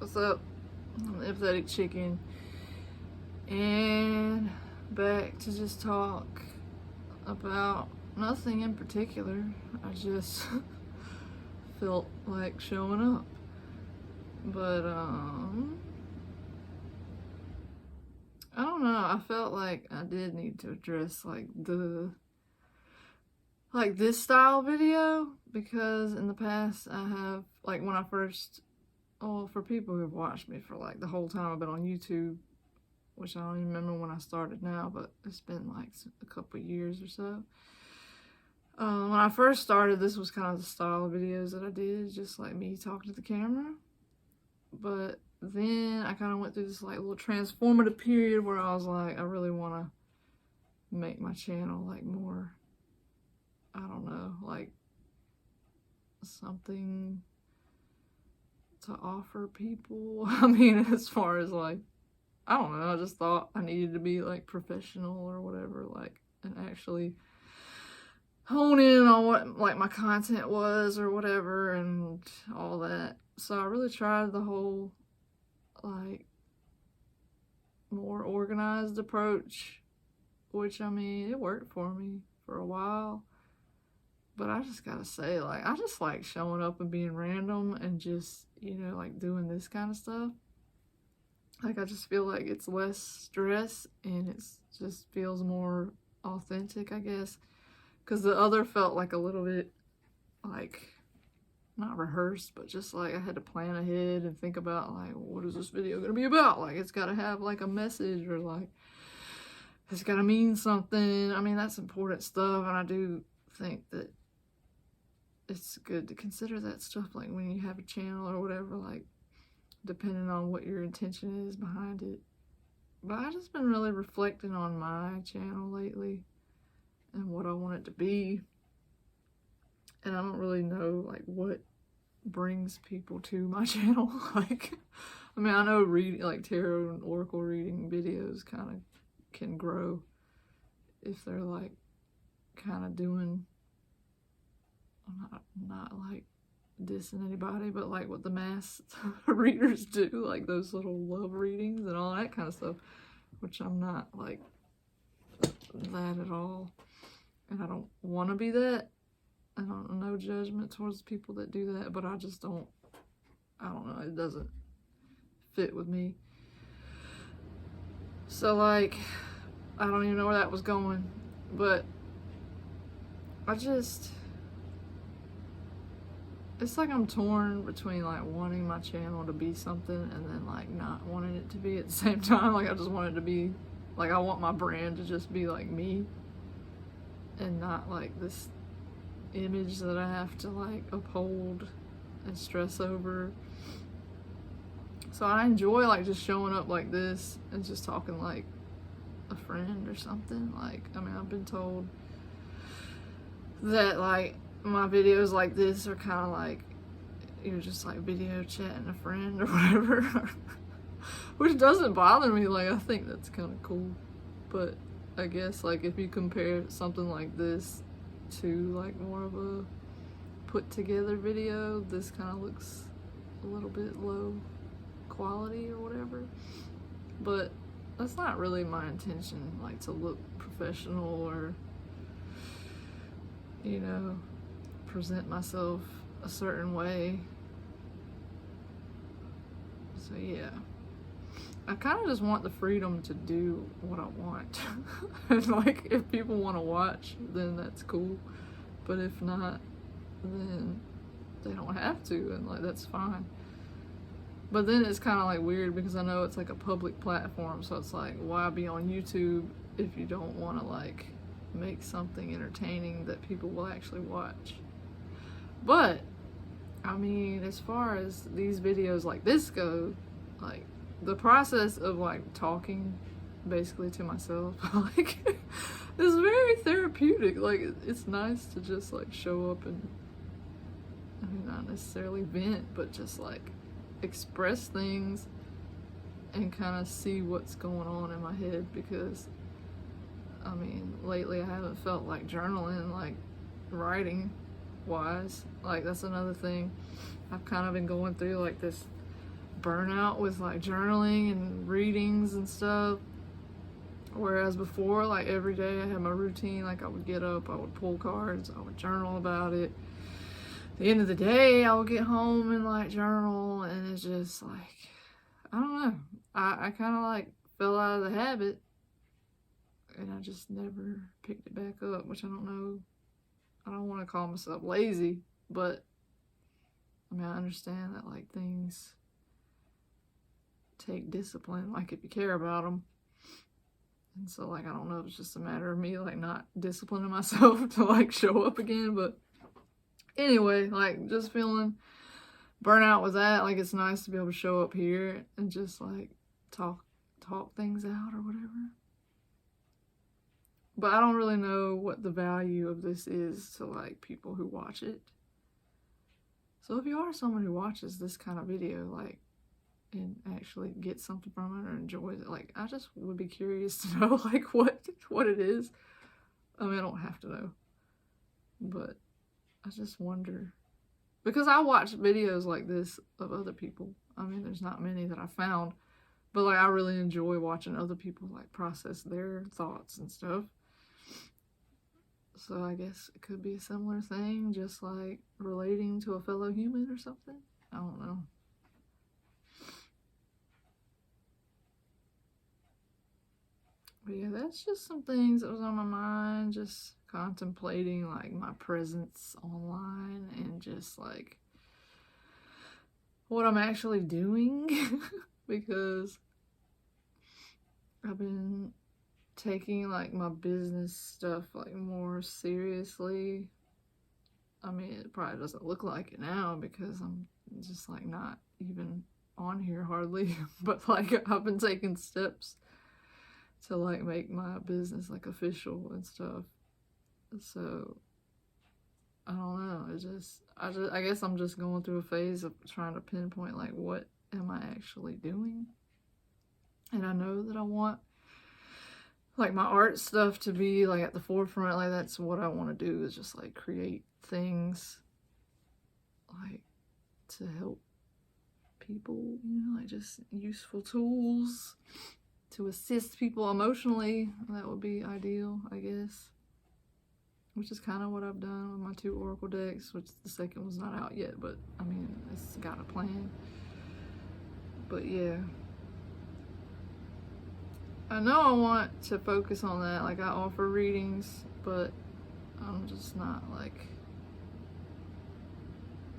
What's up? I'm the Empathetic Chicken, and back to just talk about nothing in particular. I just felt like showing up, but I don't know. I felt like I did need to address this style video, because in the past I have, like, when I first, for people who have watched me for like the whole time I've been on YouTube, which I don't even remember when I started now, but it's been like a couple years or so. When I first started, this was kind of the style of videos that I did, just like me talking to the camera. But then I kind of went through this like little transformative period where I was like, I really want to make my channel like more, I don't know, like something to offer people. I mean, as far as like, I don't know, I just thought I needed to be like professional or whatever, like, and actually hone in on what like my content was or whatever and all that. So I really tried the whole like more organized approach, which, I mean, it worked for me for a while. But I just gotta say, like, I just like showing up and being random and just, you know, like doing this kind of stuff. Like, I just feel like it's less stress and it just feels more authentic, I guess. Because the other felt like a little bit, like, not rehearsed, but just like I had to plan ahead and think about, like, what is this video gonna be about? Like, it's gotta have like a message, or like, it's gotta mean something. I mean, that's important stuff, and I do think that it's good to consider that stuff, like when you have a channel or whatever, like depending on what your intention is behind it. But I've just been really reflecting on my channel lately and what I want it to be, and I don't really know like what brings people to my channel. Like, I mean, I know reading, like tarot and oracle reading videos kind of can grow if they're like kind of doing, not like dissing anybody, but like what the mass readers do, like those little love readings and all that kind of stuff, which I'm not like that at all, and I don't want to be that. I don't know, judgment towards people that do that, but I just don't, I don't know, it doesn't fit with me. So like, I don't even know where that was going, but it's like I'm torn between like wanting my channel to be something and then like not wanting it to be at the same time. Like, I just want it to be, like, I want my brand to just be like me and not like this image that I have to like uphold and stress over. So I enjoy like just showing up like this and just talking like a friend or something. Like, I mean, I've been told that like my videos like this are kind of like you're just like video chatting a friend or whatever, which doesn't bother me. Like, I think that's kind of cool. But I guess like if you compare something like this to like more of a put together video, this kind of looks a little bit low quality or whatever. But that's not really my intention, like to look professional or, you know, present myself a certain way. So yeah, I kind of just want the freedom to do what I want. And like, if people want to watch, then that's cool, but if not, then they don't have to, and like, that's fine. But then it's kind of like weird, because I know it's like a public platform, so it's like, why be on YouTube if you don't want to like make something entertaining that people will actually watch? But I mean, as far as these videos like this go, like the process of like talking basically to myself, like, is very therapeutic. Like, it's nice to just like show up and, I mean, not necessarily vent, but just like express things and kind of see what's going on in my head. Because I mean, lately I haven't felt like journaling, like writing wise. Like, that's another thing. I've kind of been going through like this burnout with like journaling and readings and stuff. Whereas before, like every day I had my routine, like I would get up, I would pull cards, I would journal about it. At the end of the day, I would get home and like journal, and it's just like, I don't know. I kind of like fell out of the habit, and I just never picked it back up, which I don't know. I don't want to call myself lazy, but I mean, I understand that like things take discipline, like if you care about them. And so, like, I don't know if it's just a matter of me, like, not disciplining myself to, like, show up again. But anyway, like, just feeling burnout with that. Like, it's nice to be able to show up here and just, like, talk things out or whatever. But I don't really know what the value of this is to, like, people who watch it. So if you are someone who watches this kind of video, like, and actually get something from it or enjoys it, like, I just would be curious to know, like, what it is. I mean, I don't have to know, but I just wonder, because I watch videos like this of other people. I mean, there's not many that I found, but like I really enjoy watching other people like process their thoughts and stuff. So I guess it could be a similar thing, just like relating to a fellow human or something. I don't know. But yeah, that's just some things that was on my mind, just contemplating like my presence online and just like what I'm actually doing because I've been taking like my business stuff like more seriously. I mean, it probably doesn't look like it now because I'm just like not even on here hardly, but like I've been taking steps to like make my business like official and stuff. So I don't know. I guess I'm just going through a phase of trying to pinpoint like what am I actually doing. And I know that I want like my art stuff to be like at the forefront. Like that's what I want to do, is just like create things like to help people, you know, like just useful tools to assist people emotionally. That would be ideal, I guess. Which is kind of what I've done with my 2 Oracle decks, which the second one's not out yet, but I mean, it's got a plan. But yeah. I know I want to focus on that. Like, I offer readings, but I'm just not like,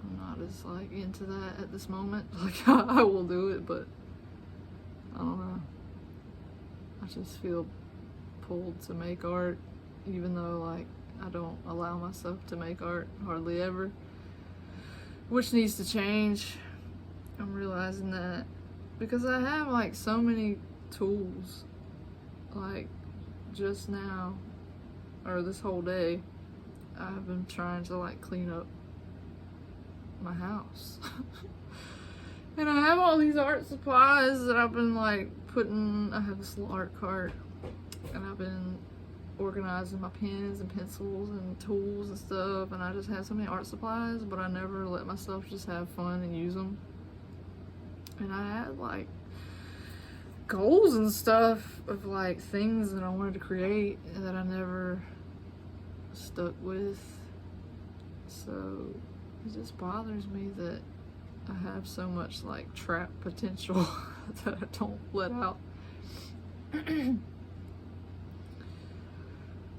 I'm not as like into that at this moment. Like, I will do it, but I don't know. I just feel pulled to make art, even though like I don't allow myself to make art hardly ever, which needs to change. I'm realizing that because I have like so many tools. Like just now, or this whole day, I've been trying to like clean up my house. And I have all these art supplies that I've been like putting, I have this little art cart, and I've been organizing my pens and pencils and tools and stuff, and I just have so many art supplies, but I never let myself just have fun and use them. And I had like goals and stuff of like things that I wanted to create that I never stuck with. So it just bothers me that I have so much like trapped potential that I don't let out.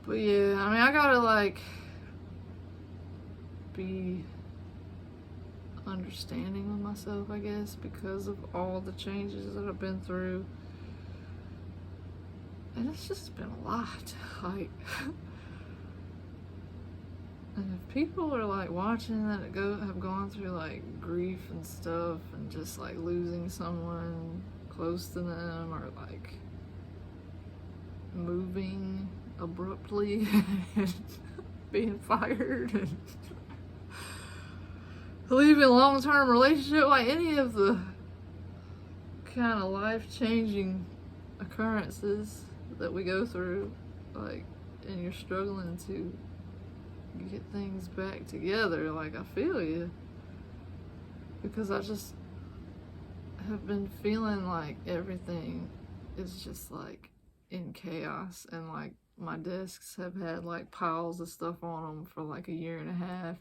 But yeah, I mean, I gotta like be understanding with myself, I guess, because of all the changes that I've been through. And it's just been a lot. Like, and if people are like watching that have gone through like grief and stuff, and just like losing someone close to them, or like moving abruptly and being fired and leaving a long-term relationship, like any of the kind of life-changing occurrences that we go through, like, and you're struggling to get things back together, like, I feel you, because I just have been feeling like everything is just like in chaos, and like my desks have had like piles of stuff on them for like a year and a half,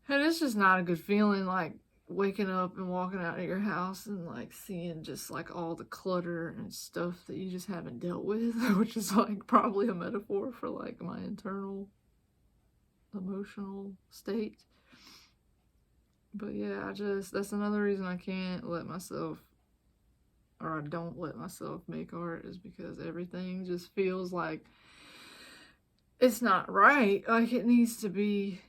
and it's just not a good feeling, like waking up and walking out of your house and like seeing just like all the clutter and stuff that you just haven't dealt with, which is like probably a metaphor for like my internal emotional state. But yeah, that's another reason I can't let myself, or I don't let myself make art, is because everything just feels like it's not right. Like it needs to be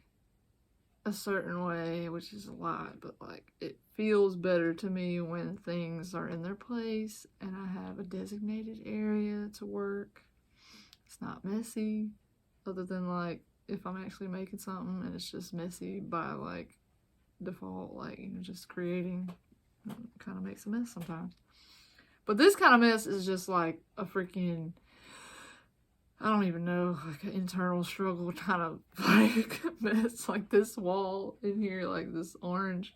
a certain way, which is a lot, but like it feels better to me when things are in their place and I have a designated area to work. It's not messy, other than like if I'm actually making something and it's just messy by like default, like, you know, just creating kind of makes a mess sometimes. But this kind of mess is just like a freaking, I don't even know, like an internal struggle kind of like mess. Like this wall in here, like this orange,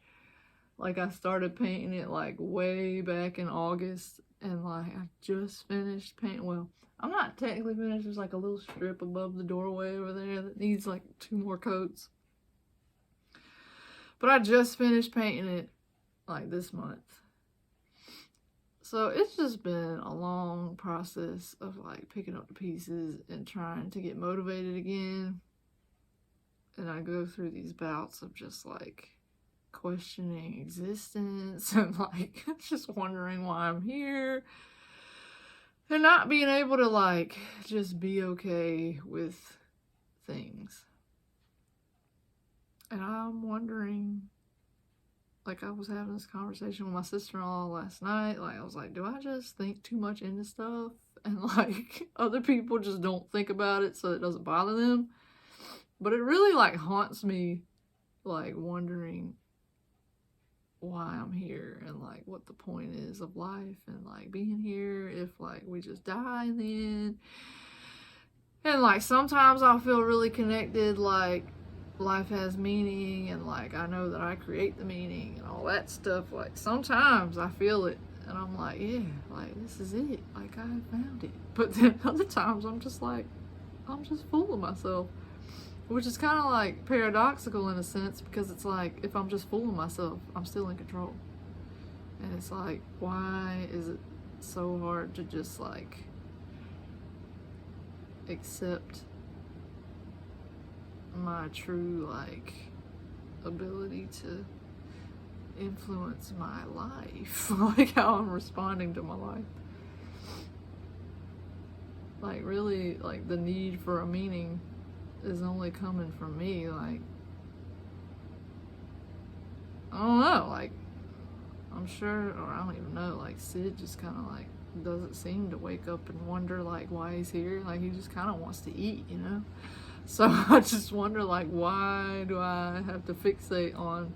like I started painting it like way back in August, and like I just finished painting. Well, I'm not technically finished. There's like a little strip above the doorway over there that needs like 2 more coats. But I just finished painting it like this month. So it's just been a long process of like picking up the pieces and trying to get motivated again. And I go through these bouts of just like questioning existence and like just wondering why I'm here. And not being able to like just be okay with things. And I'm wondering, like I was having this conversation with my sister-in-law last night, like I was like, do I just think too much into stuff and like other people just don't think about it so it doesn't bother them? But it really like haunts me, like wondering why I'm here and like what the point is of life and like being here if like we just die in the end. And like sometimes I'll feel really connected, like life has meaning and like I know that I create the meaning and all that stuff. Like sometimes I feel it and I'm like, yeah, like this is it, like I found it. But then other times I'm just like, I'm just fooling myself, which is kind of like paradoxical in a sense, because it's like if I'm just fooling myself, I'm still in control. And it's like, why is it so hard to just like accept my true like ability to influence my life, like how I'm responding to my life? Like really, like the need for a meaning is only coming from me. Like I don't know, like I'm sure, or I don't even know, like Sid just kind of like doesn't seem to wake up and wonder like why he's here. Like he just kind of wants to eat, you know? So I just wonder, like, why do I have to fixate on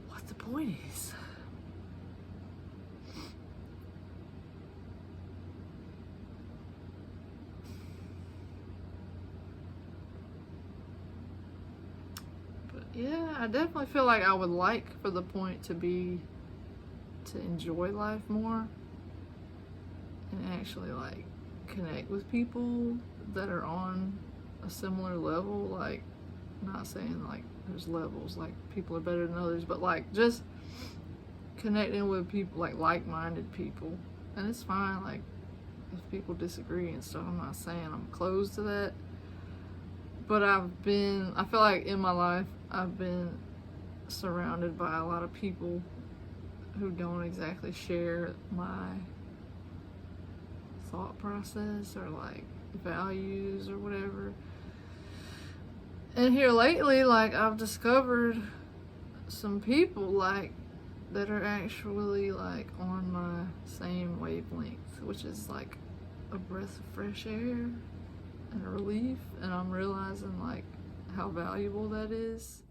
what the point is? But yeah, I definitely feel like I would like for the point to be to enjoy life more and actually like connect with people that are on a similar level. Like, not saying like there's levels, like people are better than others, but like just connecting with people, like like-minded people. And it's fine, like if people disagree and stuff, I'm not saying I'm closed to that, but I feel like in my life I've been surrounded by a lot of people who don't exactly share my thought process or like values or whatever. And here lately, like I've discovered some people like that are actually like on my same wavelength, which is like a breath of fresh air and a relief. And I'm realizing like how valuable that is,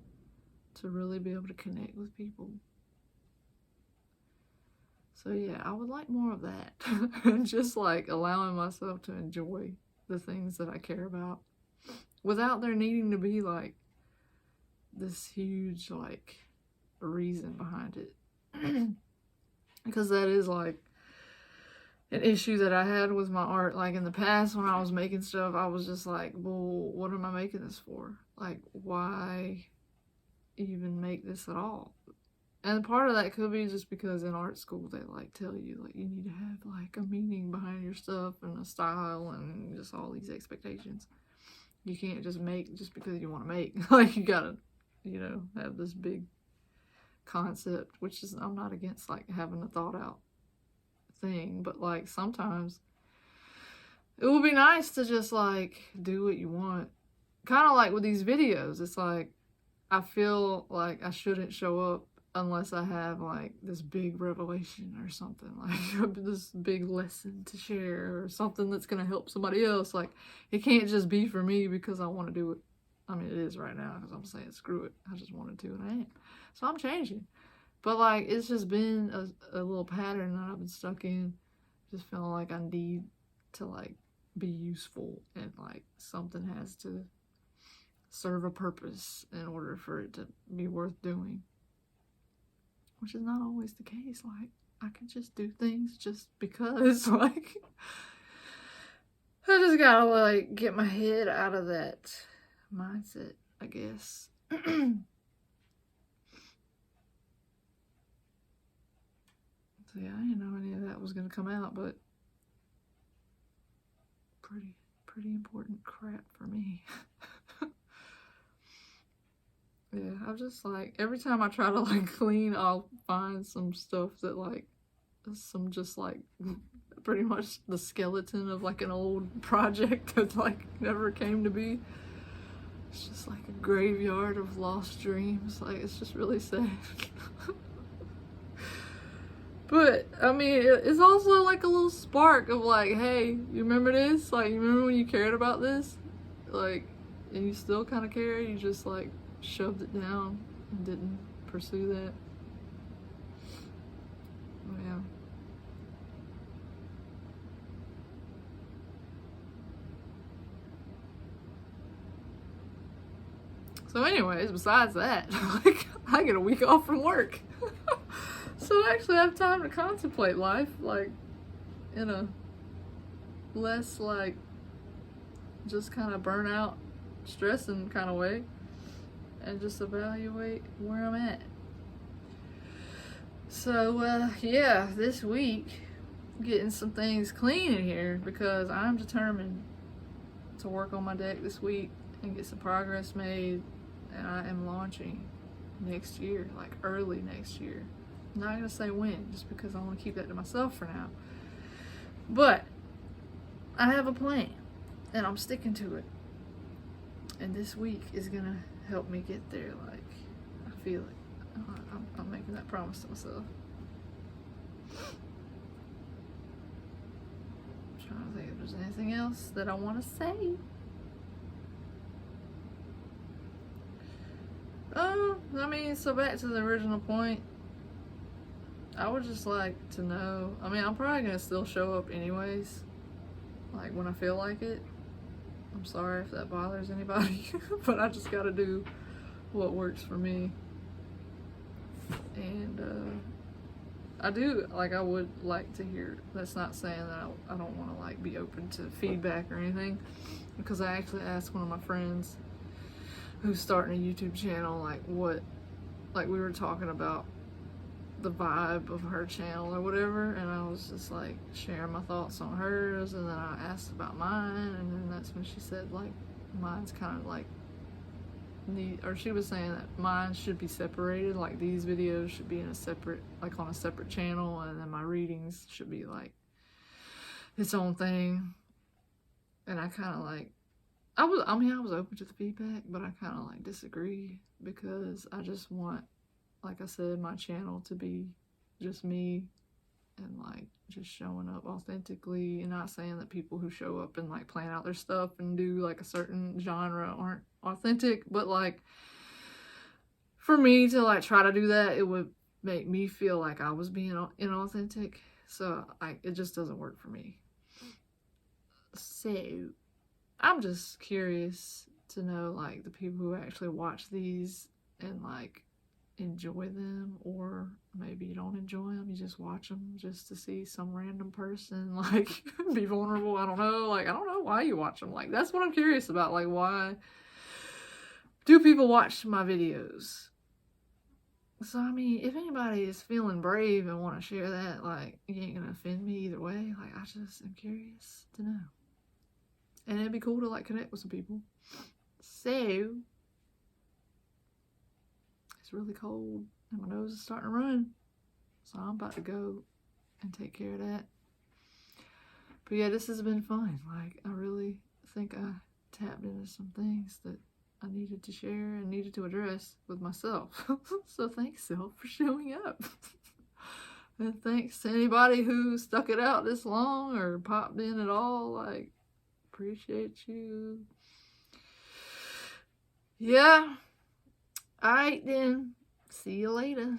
to really be able to connect with people. So yeah, I would like more of that. And just like allowing myself to enjoy the things that I care about without there needing to be like this huge like reason behind it. Because that is like an issue that I had with my art. Like in the past when I was making stuff, I was just like, well, what am I making this for? Like, why even make this at all? And part of that could be just because in art school they like tell you like you need to have like a meaning behind your stuff and a style and just all these expectations. You can't just make just because you want to make. Like you gotta, you know, have this big concept, which is, I'm not against like having a thought out thing, but like sometimes it would be nice to just like do what you want. Kind of like with these videos, it's like I feel like I shouldn't show up unless I have like this big revelation or something, like this big lesson to share or something that's gonna help somebody else. Like it can't just be for me because I want to do it. I mean, it is right now because I'm saying screw it. I just wanted to and I am. So I'm changing. But like it's just been a little pattern that I've been stuck in. Just feeling like I need to like be useful and like something has to serve a purpose in order for it to be worth doing. Which is not always the case. Like, I can just do things just because. Like, I just gotta, like, get my head out of that mindset, I guess. So, yeah, I didn't know any of that was gonna come out, but pretty important crap for me. Yeah, I'm just like, every time I try to like clean, I'll find some stuff that like, some just like, pretty much the skeleton of like an old project that like never came to be. It's just like a graveyard of lost dreams. Like, it's just really sad. But, I mean, it's also like a little spark of like, hey, you remember this? Like, you remember when you cared about this? Like, and you still kind of care, you just like shoved it down and didn't pursue that. Oh, yeah. So anyways, besides that, like, I get a week off from work. So I actually have time to contemplate life, like, in a less, like, just kind of burnout, stressing kind of way. And just evaluate where I'm at. So, yeah, this week, getting some things clean in here because I'm determined to work on my deck this week and get some progress made. And I am launching next year, like early next year. I'm not gonna say when, just because I want to keep that to myself for now. But I have a plan, and I'm sticking to it. And this week is gonna help me get there. Like, I feel it. I'm making that promise to myself. I'm trying to think if there's anything else that I want to say. I mean, so back to the original point. I would just like to know. I mean, I'm probably gonna still show up anyways, like when I feel like it. I'm sorry if that bothers anybody, but I just gotta do what works for me. And I do, like, I would like to hear, that's not saying that I don't want to like be open to feedback or anything, because I actually asked one of my friends who's starting a YouTube channel, like what, like we were talking about the vibe of her channel or whatever, and I was just like sharing my thoughts on hers, and then I asked about mine, and then that's when she said like mine's kind of like or she was saying that mine should be separated, like these videos should be in a separate, like on a separate channel, and then my readings should be like its own thing. And I kind of like, I was open to the feedback, but I kind of like disagree, because I just want, like I said, my channel to be just me and like just showing up authentically, and not saying that people who show up and like plan out their stuff and do like a certain genre aren't authentic, but like for me to like try to do that, it would make me feel like I was being inauthentic. So it just doesn't work for me. So I'm just curious to know like the people who actually watch these and like enjoy them, or maybe you don't enjoy them, you just watch them just to see some random person like be vulnerable. I don't know, like I don't know why you watch them. Like that's what I'm curious about, like why do people watch my videos? So I mean, if anybody is feeling brave and want to share that, like you ain't gonna offend me either way. Like I just am curious to know, and it'd be cool to like connect with some people. So it's really cold and my nose is starting to run, so I'm about to go and take care of that. But yeah, this has been fun. Like I really think I tapped into some things that I needed to share and needed to address with myself. So thanks, self, for showing up. And thanks to anybody who stuck it out this long or popped in at all. Like, appreciate you. Yeah. Alright then. See you later.